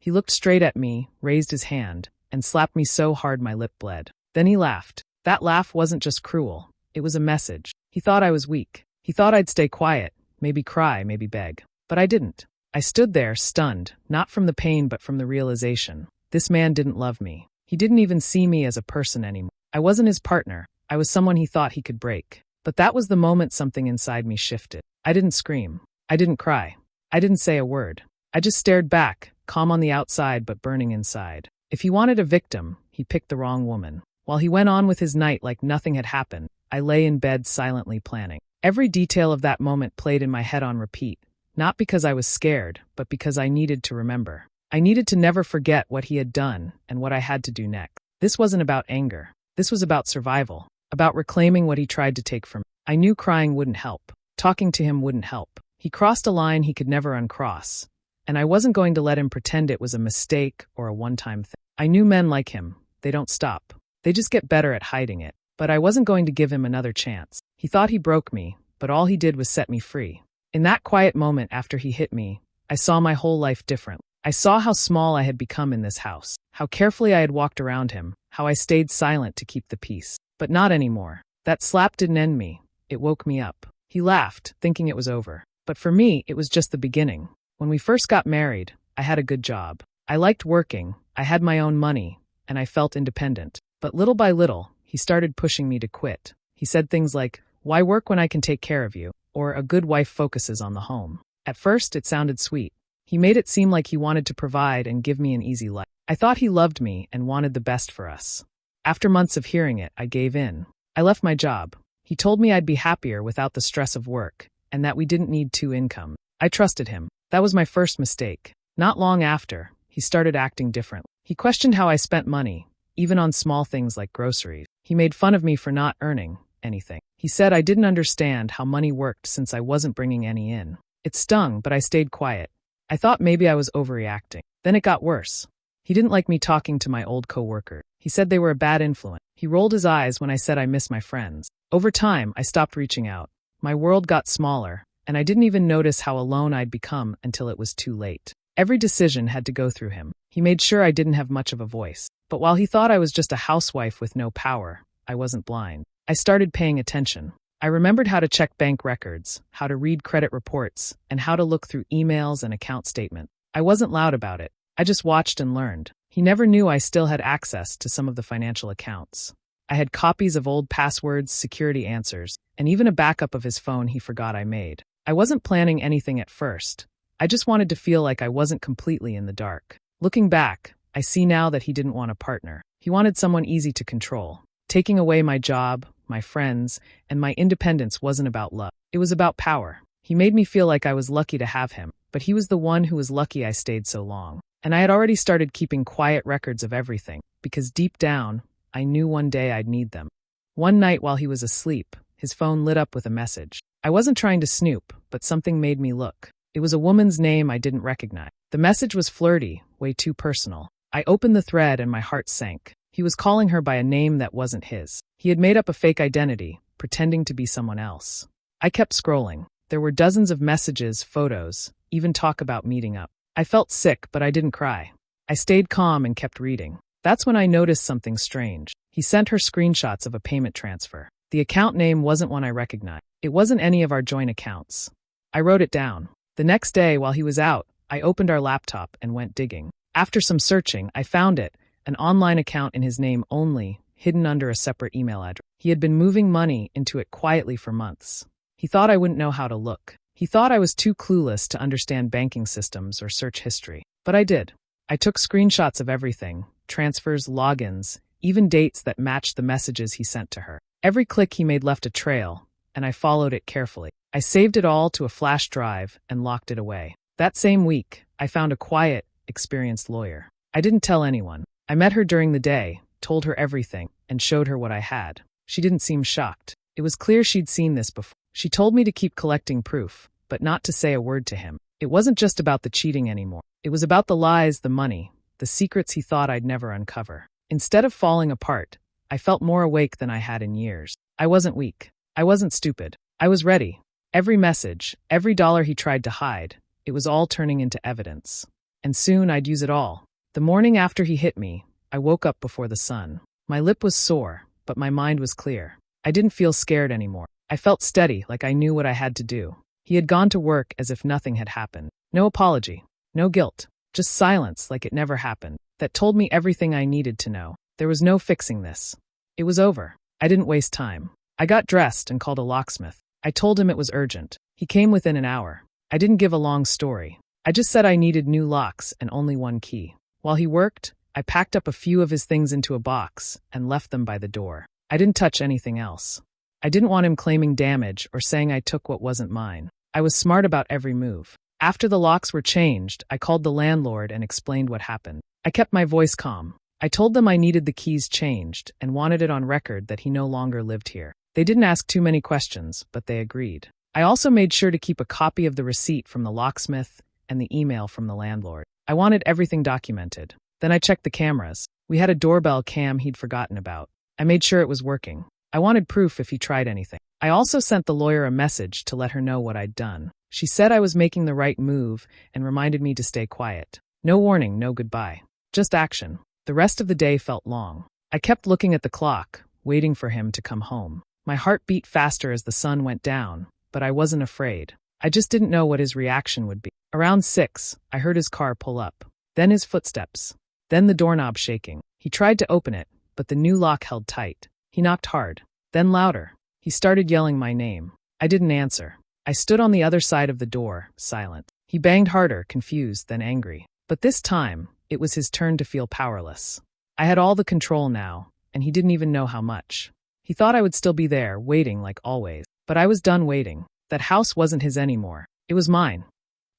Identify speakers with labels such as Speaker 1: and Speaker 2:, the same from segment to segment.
Speaker 1: He looked straight at me, raised his hand, and slapped me so hard my lip bled. Then he laughed. That laugh wasn't just cruel. It was a message. He thought I was weak. He thought I'd stay quiet, maybe cry, maybe beg. But I didn't. I stood there, stunned, not from the pain but from the realization. This man didn't love me. He didn't even see me as a person anymore. I wasn't his partner. I was someone he thought he could break. But that was the moment something inside me shifted. I didn't scream. I didn't cry. I didn't say a word. I just stared back, calm on the outside but burning inside. If he wanted a victim, he picked the wrong woman. While he went on with his night like nothing had happened, I lay in bed silently planning. Every detail of that moment played in my head on repeat, not because I was scared, but because I needed to remember. I needed to never forget what he had done and what I had to do next. This wasn't about anger. This was about survival, about reclaiming what he tried to take from me. I knew crying wouldn't help. Talking to him wouldn't help. He crossed a line he could never uncross, and I wasn't going to let him pretend it was a mistake or a one-time thing. I knew men like him. They don't stop. They just get better at hiding it. But I wasn't going to give him another chance. He thought he broke me, but all he did was set me free. In that quiet moment after he hit me, I saw my whole life different. I saw how small I had become in this house, how carefully I had walked around him, how I stayed silent to keep the peace. But not anymore. That slap didn't end me. It woke me up. He laughed, thinking it was over. But for me, it was just the beginning. When we first got married, I had a good job. I liked working, I had my own money, and I felt independent. But little by little, he started pushing me to quit. He said things like, "Why work when I can take care of you?" Or "A good wife focuses on the home." At first, it sounded sweet. He made it seem like he wanted to provide and give me an easy life. I thought he loved me and wanted the best for us. After months of hearing it, I gave in. I left my job. He told me I'd be happier without the stress of work, and that we didn't need two incomes. I trusted him. That was my first mistake. Not long after, he started acting different. He questioned how I spent money, even on small things like groceries. He made fun of me for not earning anything. He said I didn't understand how money worked since I wasn't bringing any in. It stung, but I stayed quiet. I thought maybe I was overreacting. Then it got worse. He didn't like me talking to my old coworkers. He said they were a bad influence. He rolled his eyes when I said I miss my friends. Over time, I stopped reaching out. My world got smaller, and I didn't even notice how alone I'd become until it was too late. Every decision had to go through him. He made sure I didn't have much of a voice. But while he thought I was just a housewife with no power, I wasn't blind. I started paying attention. I remembered how to check bank records, how to read credit reports, and how to look through emails and account statements. I wasn't loud about it. I just watched and learned. He never knew I still had access to some of the financial accounts. I had copies of old passwords, security answers, and even a backup of his phone he forgot I made. I wasn't planning anything at first. I just wanted to feel like I wasn't completely in the dark. Looking back, I see now that he didn't want a partner. He wanted someone easy to control. Taking away my job, my friends, and my independence wasn't about love. It was about power. He made me feel like I was lucky to have him, but he was the one who was lucky I stayed so long. And I had already started keeping quiet records of everything, because deep down, I knew one day I'd need them. One night while he was asleep, his phone lit up with a message. I wasn't trying to snoop, but something made me look. It was a woman's name I didn't recognize. The message was flirty, way too personal. I opened the thread and my heart sank. He was calling her by a name that wasn't his. He had made up a fake identity, pretending to be someone else. I kept scrolling. There were dozens of messages, photos, even talk about meeting up. I felt sick, but I didn't cry. I stayed calm and kept reading. That's when I noticed something strange. He sent her screenshots of a payment transfer. The account name wasn't one I recognized. It wasn't any of our joint accounts. I wrote it down. The next day, while he was out, I opened our laptop and went digging. After some searching, I found it, an online account in his name only, hidden under a separate email address. He had been moving money into it quietly for months. He thought I wouldn't know how to look. He thought I was too clueless to understand banking systems or search history. But I did. I took screenshots of everything, transfers, logins, even dates that matched the messages he sent to her. Every click he made left a trail, and I followed it carefully. I saved it all to a flash drive and locked it away. That same week, I found a quiet, experienced lawyer. I didn't tell anyone. I met her during the day, told her everything, and showed her what I had. She didn't seem shocked. It was clear she'd seen this before. She told me to keep collecting proof, but not to say a word to him. It wasn't just about the cheating anymore. It was about the lies, the money, the secrets he thought I'd never uncover. Instead of falling apart, I felt more awake than I had in years. I wasn't weak. I wasn't stupid. I was ready. Every message, every dollar he tried to hide, it was all turning into evidence. and soon I'd use it all. The morning after he hit me, I woke up before the sun. My lip was sore, but my mind was clear. I didn't feel scared anymore. I felt steady, like I knew what I had to do. He had gone to work as if nothing had happened. No apology, no guilt, just silence like it never happened. That told me everything I needed to know. There was no fixing this. It was over. I didn't waste time. I got dressed and called a locksmith. I told him it was urgent. He came within an hour. I didn't give a long story. I just said I needed new locks and only one key. While he worked, I packed up a few of his things into a box and left them by the door. I didn't touch anything else. I didn't want him claiming damage or saying I took what wasn't mine. I was smart about every move. After the locks were changed, I called the landlord and explained what happened. I kept my voice calm. I told them I needed the keys changed and wanted it on record that he no longer lived here. They didn't ask too many questions, but they agreed. I also made sure to keep a copy of the receipt from the locksmith and the email from the landlord. I wanted everything documented. Then I checked the cameras. We had a doorbell cam he'd forgotten about. I made sure it was working. I wanted proof if he tried anything. I also sent the lawyer a message to let her know what I'd done. She said I was making the right move and reminded me to stay quiet. No warning, no goodbye. Just action. The rest of the day felt long. I kept looking at the clock, waiting for him to come home. My heart beat faster as the sun went down, but I wasn't afraid. I just didn't know what his reaction would be. Around 6, I heard his car pull up. Then his footsteps. Then the doorknob shaking. He tried to open it, but the new lock held tight. He knocked hard. Then louder. He started yelling my name. I didn't answer. I stood on the other side of the door, silent. He banged harder, confused, then angry. But this time, it was his turn to feel powerless. I had all the control now, and he didn't even know how much. He thought I would still be there, waiting like always. But I was done waiting. That house wasn't his anymore. It was mine.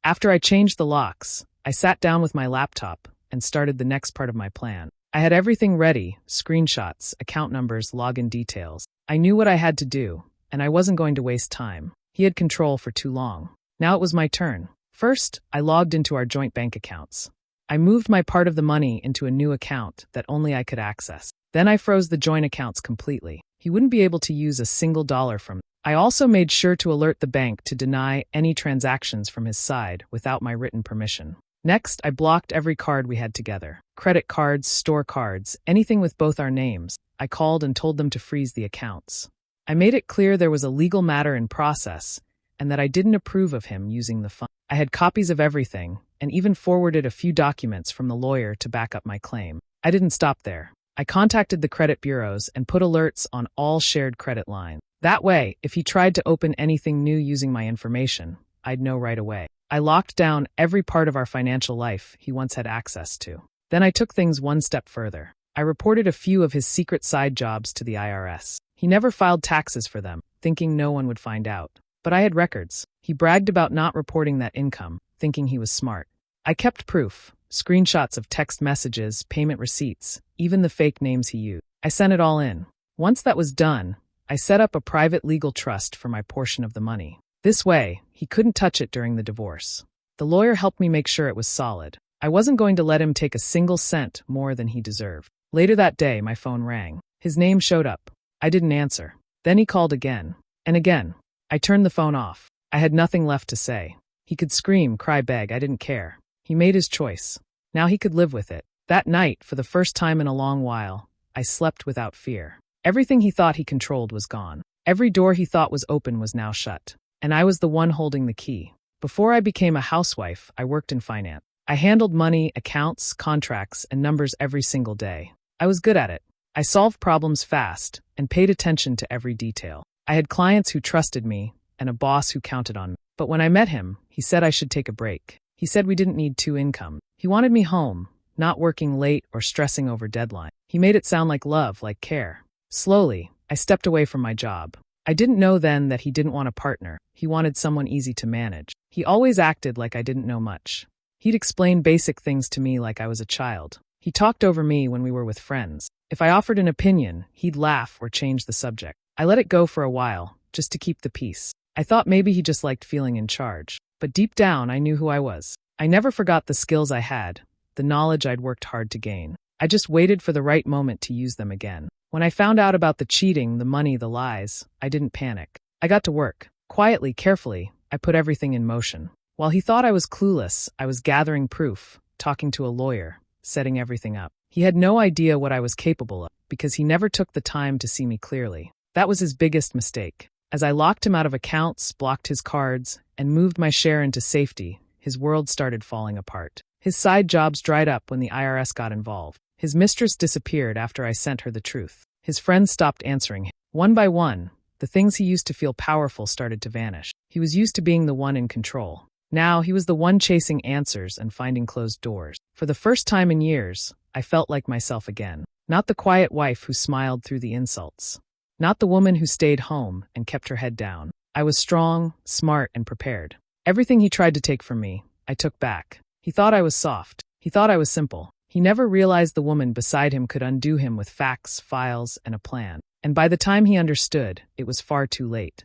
Speaker 1: After I changed the locks, I sat down with my laptop and started the next part of my plan. I had everything ready, screenshots, account numbers, login details. I knew what I had to do, and I wasn't going to waste time. He had control for too long. Now it was my turn. First, I logged into our joint bank accounts. I moved my part of the money into a new account that only I could access. Then I froze the joint accounts completely. He wouldn't be able to use a single dollar from them. I also made sure to alert the bank to deny any transactions from his side without my written permission. Next, I blocked every card we had together. Credit cards, store cards, anything with both our names. I called and told them to freeze the accounts. I made it clear there was a legal matter in process and that I didn't approve of him using the fund. I had copies of everything and even forwarded a few documents from the lawyer to back up my claim. I didn't stop there. I contacted the credit bureaus and put alerts on all shared credit lines. That way, if he tried to open anything new using my information, I'd know right away. I locked down every part of our financial life he once had access to. Then I took things one step further. I reported a few of his secret side jobs to the IRS. He never filed taxes for them, thinking no one would find out. But I had records. He bragged about not reporting that income, thinking he was smart. I kept proof, screenshots of text messages, payment receipts, even the fake names he used. I sent it all in. Once that was done, I set up a private legal trust for my portion of the money. This way, he couldn't touch it during the divorce. The lawyer helped me make sure it was solid. I wasn't going to let him take a single cent more than he deserved. Later that day, my phone rang. His name showed up. I didn't answer. Then he called again. And again. I turned the phone off. I had nothing left to say. He could scream, cry, beg. I didn't care. He made his choice. Now he could live with it. That night, for the first time in a long while, I slept without fear. Everything he thought he controlled was gone. Every door he thought was open was now shut. And I was the one holding the key. Before I became a housewife, I worked in finance. I handled money, accounts, contracts, and numbers every single day. I was good at it. I solved problems fast and paid attention to every detail. I had clients who trusted me and a boss who counted on me. But when I met him, he said I should take a break. He said we didn't need two incomes. He wanted me home, not working late or stressing over deadline. He made it sound like love, like care. Slowly, I stepped away from my job. I didn't know then that he didn't want a partner. He wanted someone easy to manage. He always acted like I didn't know much. He'd explain basic things to me like I was a child. He talked over me when we were with friends. If I offered an opinion, he'd laugh or change the subject. I let it go for a while, just to keep the peace. I thought maybe he just liked feeling in charge. But deep down, I knew who I was. I never forgot the skills I had, the knowledge I'd worked hard to gain. I just waited for the right moment to use them again. When I found out about the cheating, the money, the lies, I didn't panic. I got to work. Quietly, carefully, I put everything in motion. While he thought I was clueless, I was gathering proof, talking to a lawyer, setting everything up. He had no idea what I was capable of, because he never took the time to see me clearly. That was his biggest mistake. As I locked him out of accounts, blocked his cards, and moved my share into safety, his world started falling apart. His side jobs dried up when the IRS got involved. His mistress disappeared after I sent her the truth. His friends stopped answering him. One by one, the things he used to feel powerful started to vanish. He was used to being the one in control. Now he was the one chasing answers and finding closed doors. For the first time in years, I felt like myself again. Not the quiet wife who smiled through the insults. Not the woman who stayed home and kept her head down. I was strong, smart, and prepared. Everything he tried to take from me, I took back. He thought I was soft. He thought I was simple. He never realized the woman beside him could undo him with facts, files, and a plan. And by the time he understood, it was far too late.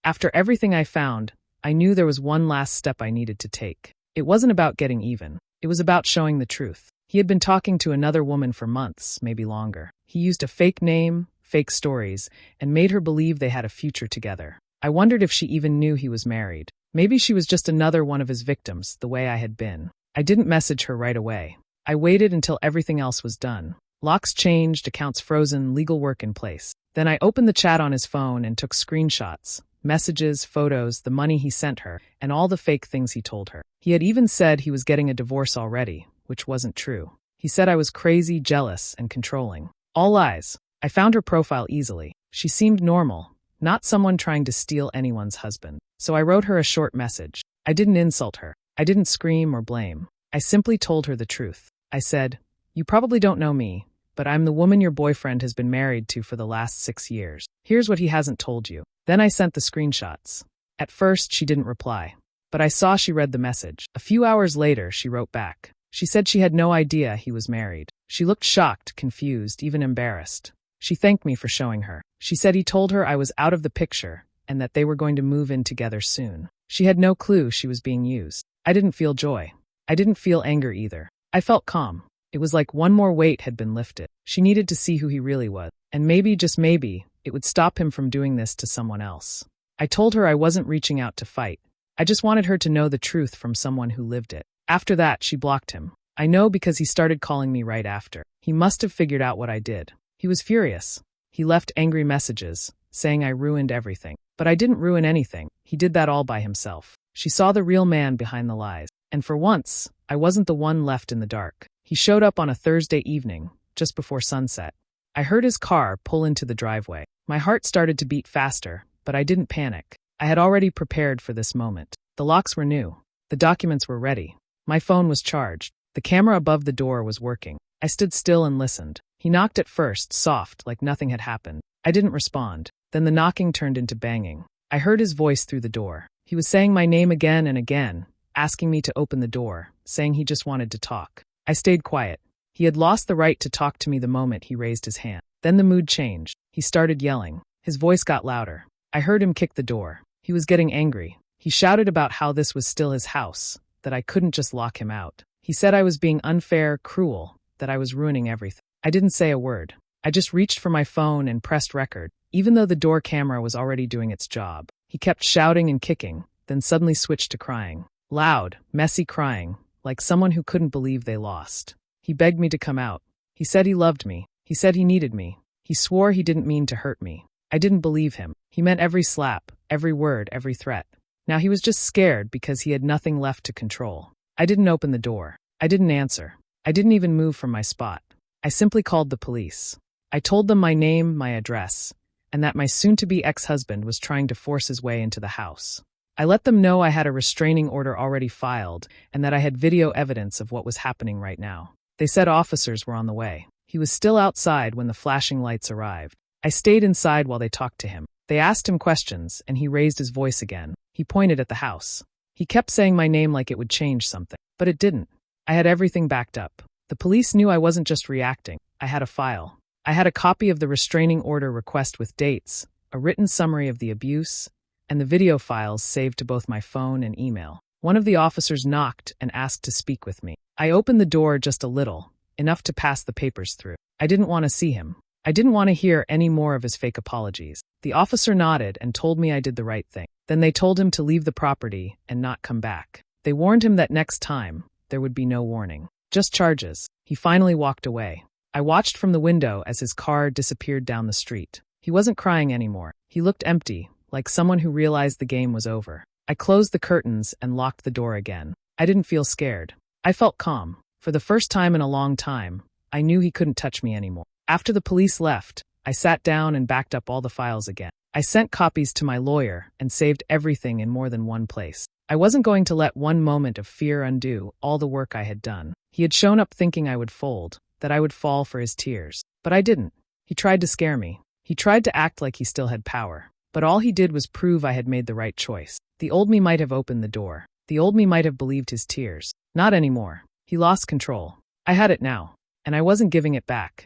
Speaker 1: After everything I found, I knew there was one last step I needed to take. It wasn't about getting even. It was about showing the truth. He had been talking to another woman for months, maybe longer. He used a fake name, fake stories, and made her believe they had a future together. I wondered if she even knew he was married. Maybe she was just another one of his victims, the way I had been. I didn't message her right away. I waited until everything else was done. Locks changed, accounts frozen, legal work in place. Then I opened the chat on his phone and took screenshots, messages, photos, the money he sent her, and all the fake things he told her. He had even said he was getting a divorce already, which wasn't true. He said I was crazy, jealous, and controlling. All lies. I found her profile easily. She seemed normal, not someone trying to steal anyone's husband. So I wrote her a short message. I didn't insult her. I didn't scream or blame. I simply told her the truth. I said, "You probably don't know me, but I'm the woman your boyfriend has been married to for the last 6 years. Here's what he hasn't told you." Then I sent the screenshots. At first, she didn't reply, but I saw she read the message. A few hours later, she wrote back. She said she had no idea he was married. She looked shocked, confused, even embarrassed. She thanked me for showing her. She said he told her I was out of the picture and that they were going to move in together soon. She had no clue she was being used. I didn't feel joy. I didn't feel anger either. I felt calm. It was like one more weight had been lifted. She needed to see who he really was. And maybe, just maybe, it would stop him from doing this to someone else. I told her I wasn't reaching out to fight. I just wanted her to know the truth from someone who lived it. After that, she blocked him. I know because he started calling me right after. He must have figured out what I did. He was furious. He left angry messages, saying I ruined everything. But I didn't ruin anything. He did that all by himself. She saw the real man behind the lies. And for once, I wasn't the one left in the dark. He showed up on a Thursday evening, just before sunset. I heard his car pull into the driveway. My heart started to beat faster, but I didn't panic. I had already prepared for this moment. The locks were new. The documents were ready. My phone was charged. The camera above the door was working. I stood still and listened. He knocked at first, soft, like nothing had happened. I didn't respond. Then the knocking turned into banging. I heard his voice through the door. He was saying my name again and again, asking me to open the door, saying he just wanted to talk. I stayed quiet. He had lost the right to talk to me the moment he raised his hand. Then the mood changed. He started yelling. His voice got louder. I heard him kick the door. He was getting angry. He shouted about how this was still his house, that I couldn't just lock him out. He said I was being unfair, cruel, that I was ruining everything. I didn't say a word. I just reached for my phone and pressed record, even though the door camera was already doing its job. He kept shouting and kicking, then suddenly switched to crying. Loud, messy crying, like someone who couldn't believe they lost. He begged me to come out. He said he loved me. He said he needed me. He swore he didn't mean to hurt me. I didn't believe him. He meant every slap, every word, every threat. Now he was just scared because he had nothing left to control. I didn't open the door. I didn't answer. I didn't even move from my spot. I simply called the police. I told them my name, my address, and that my soon-to-be ex-husband was trying to force his way into the house. I let them know I had a restraining order already filed and that I had video evidence of what was happening right now. They said officers were on the way. He was still outside when the flashing lights arrived. I stayed inside while they talked to him. They asked him questions, and he raised his voice again. He pointed at the house. He kept saying my name like it would change something, but it didn't. I had everything backed up. The police knew I wasn't just reacting. I had a file. I had a copy of the restraining order request with dates, a written summary of the abuse, and the video files saved to both my phone and email. One of the officers knocked and asked to speak with me. I opened the door just a little, enough to pass the papers through. I didn't want to see him. I didn't want to hear any more of his fake apologies. The officer nodded and told me I did the right thing. Then they told him to leave the property and not come back. They warned him that next time, there would be no warning. Just charges. He finally walked away. I watched from the window as his car disappeared down the street. He wasn't crying anymore. He looked empty, like someone who realized the game was over. I closed the curtains and locked the door again. I didn't feel scared. I felt calm. For the first time in a long time, I knew he couldn't touch me anymore. After the police left, I sat down and backed up all the files again. I sent copies to my lawyer and saved everything in more than one place. I wasn't going to let one moment of fear undo all the work I had done. He had shown up thinking I would fold, that I would fall for his tears. But I didn't. He tried to scare me. He tried to act like he still had power. But all he did was prove I had made the right choice. The old me might have opened the door. The old me might have believed his tears. Not anymore. He lost control. I had it now, and I wasn't giving it back.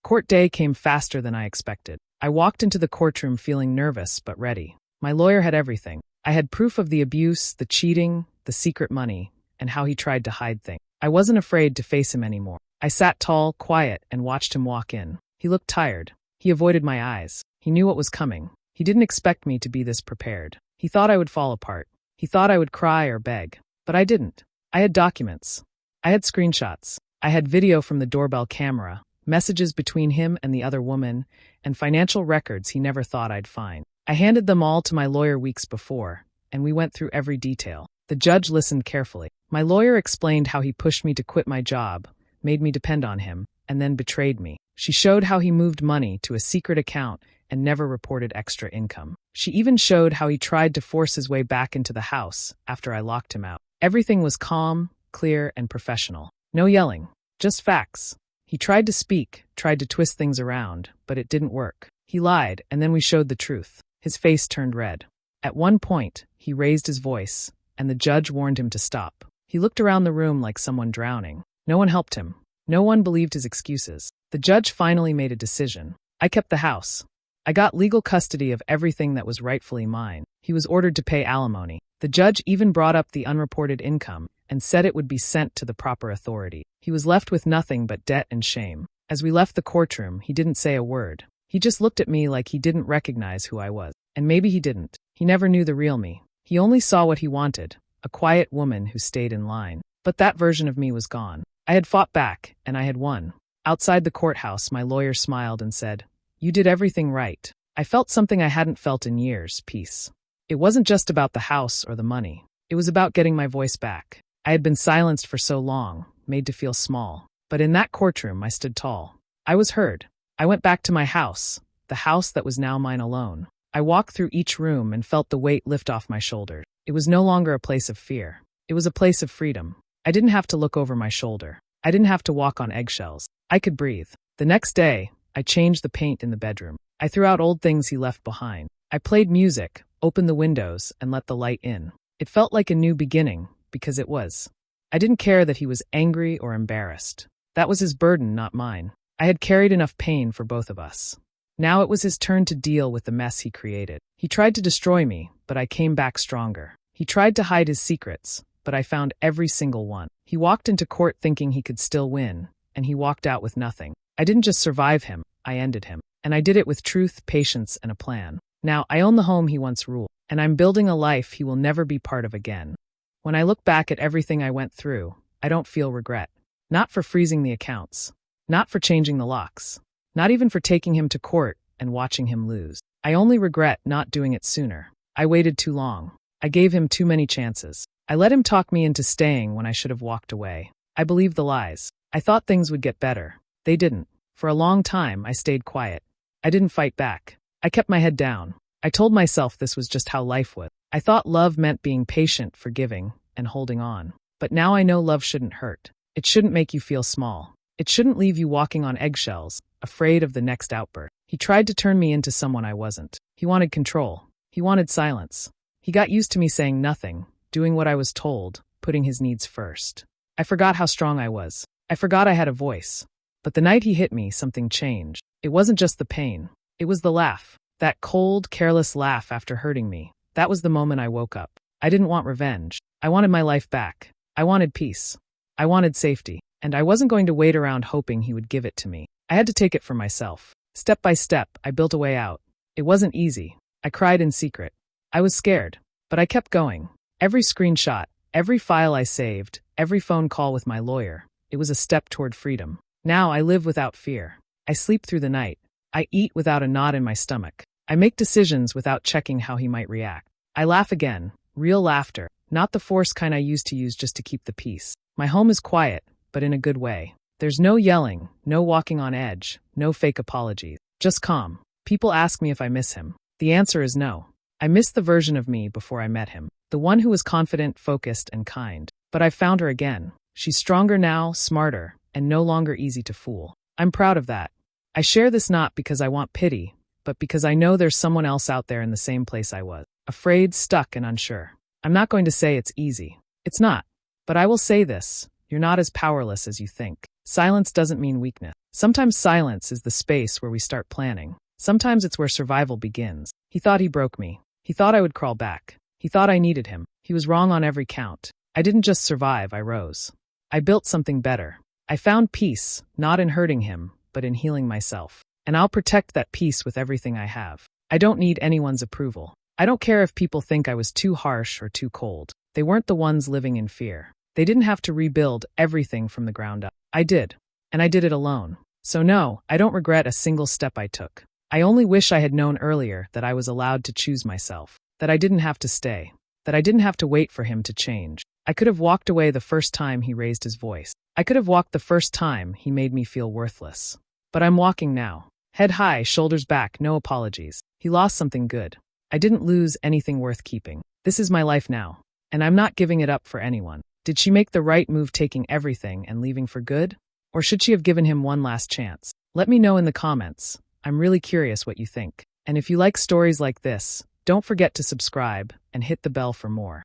Speaker 1: Court day came faster than I expected. I walked into the courtroom feeling nervous but ready. My lawyer had everything. I had proof of the abuse, the cheating, the secret money, and how he tried to hide things. I wasn't afraid to face him anymore. I sat tall, quiet, and watched him walk in. He looked tired. He avoided my eyes. He knew what was coming. He didn't expect me to be this prepared. He thought I would fall apart. He thought I would cry or beg. But I didn't. I had documents. I had screenshots. I had video from the doorbell camera, messages between him and the other woman, and financial records he never thought I'd find. I handed them all to my lawyer weeks before, and we went through every detail. The judge listened carefully. My lawyer explained how he pushed me to quit my job, made me depend on him, and then betrayed me. She showed how he moved money to a secret account and never reported extra income. She even showed how he tried to force his way back into the house after I locked him out. Everything was calm, clear, and professional. No yelling, just facts. He tried to speak, tried to twist things around, but it didn't work. He lied, and then we showed the truth. His face turned red. At one point, he raised his voice, and the judge warned him to stop. He looked around the room like someone drowning. No one helped him. No one believed his excuses. The judge finally made a decision. I kept the house. I got legal custody of everything that was rightfully mine. He was ordered to pay alimony. The judge even brought up the unreported income and said it would be sent to the proper authority. He was left with nothing but debt and shame. As we left the courtroom, he didn't say a word. He just looked at me like he didn't recognize who I was. And maybe he didn't. He never knew the real me. He only saw what he wanted, a quiet woman who stayed in line. But that version of me was gone. I had fought back, and I had won. Outside the courthouse, my lawyer smiled and said, "You did everything right." I felt something I hadn't felt in years, peace. It wasn't just about the house or the money. It was about getting my voice back. I had been silenced for so long, made to feel small. But in that courtroom, I stood tall. I was heard. I went back to my house, the house that was now mine alone. I walked through each room and felt the weight lift off my shoulders. It was no longer a place of fear. It was a place of freedom. I didn't have to look over my shoulder. I didn't have to walk on eggshells. I could breathe. The next day, I changed the paint in the bedroom. I threw out old things he left behind. I played music, opened the windows, and let the light in. It felt like a new beginning, because it was. I didn't care that he was angry or embarrassed. That was his burden, not mine. I had carried enough pain for both of us. Now it was his turn to deal with the mess he created. He tried to destroy me, but I came back stronger. He tried to hide his secrets, but I found every single one. He walked into court thinking he could still win, and he walked out with nothing. I didn't just survive him, I ended him. And I did it with truth, patience, and a plan. Now, I own the home he once ruled, and I'm building a life he will never be part of again. When I look back at everything I went through, I don't feel regret. Not for freezing the accounts. Not for changing the locks. Not even for taking him to court and watching him lose. I only regret not doing it sooner. I waited too long. I gave him too many chances. I let him talk me into staying when I should have walked away. I believed the lies. I thought things would get better. They didn't. For a long time, I stayed quiet. I didn't fight back. I kept my head down. I told myself this was just how life was. I thought love meant being patient, forgiving, and holding on. But now I know love shouldn't hurt. It shouldn't make you feel small. It shouldn't leave you walking on eggshells, afraid of the next outburst. He tried to turn me into someone I wasn't. He wanted control. He wanted silence. He got used to me saying nothing, doing what I was told, putting his needs first. I forgot how strong I was. I forgot I had a voice. But the night he hit me, something changed. It wasn't just the pain. It was the laugh. That cold, careless laugh after hurting me. That was the moment I woke up. I didn't want revenge. I wanted my life back. I wanted peace. I wanted safety. And I wasn't going to wait around hoping he would give it to me. I had to take it for myself. Step by step, I built a way out. It wasn't easy. I cried in secret. I was scared. But I kept going. Every screenshot, Every file I saved, every phone call with my lawyer, it was a step toward freedom. Now I live without fear. I sleep through the night. I eat without a knot in my stomach. I make decisions without checking how he might react. I laugh again, real laughter, not the forced kind I used to use just to keep the peace. My home is quiet, but in a good way. There's no yelling, no walking on edge, no fake apologies. Just calm. People ask me if I miss him. The answer is no. I miss the version of me before I met him. The one who was confident, focused, and kind. But I've found her again. She's stronger now, smarter, and no longer easy to fool. I'm proud of that. I share this not because I want pity, but because I know there's someone else out there in the same place I was. Afraid, stuck, and unsure. I'm not going to say it's easy. It's not. But I will say this. You're not as powerless as you think. Silence doesn't mean weakness. Sometimes silence is the space where we start planning. Sometimes it's where survival begins. He thought he broke me. He thought I would crawl back. He thought I needed him. He was wrong on every count. I didn't just survive, I rose. I built something better. I found peace, not in hurting him, but in healing myself. And I'll protect that peace with everything I have. I don't need anyone's approval. I don't care if people think I was too harsh or too cold. They weren't the ones living in fear. They didn't have to rebuild everything from the ground up. I did. And I did it alone. So no, I don't regret a single step I took. I only wish I had known earlier that I was allowed to choose myself. That I didn't have to stay. That I didn't have to wait for him to change. I could have walked away the first time he raised his voice. I could have walked the first time he made me feel worthless. But I'm walking now. Head high, shoulders back, no apologies. He lost something good. I didn't lose anything worth keeping. This is my life now. And I'm not giving it up for anyone. Did she make the right move taking everything and leaving for good? Or should she have given him one last chance? Let me know in the comments. I'm really curious what you think. And if you like stories like this, don't forget to subscribe and hit the bell for more.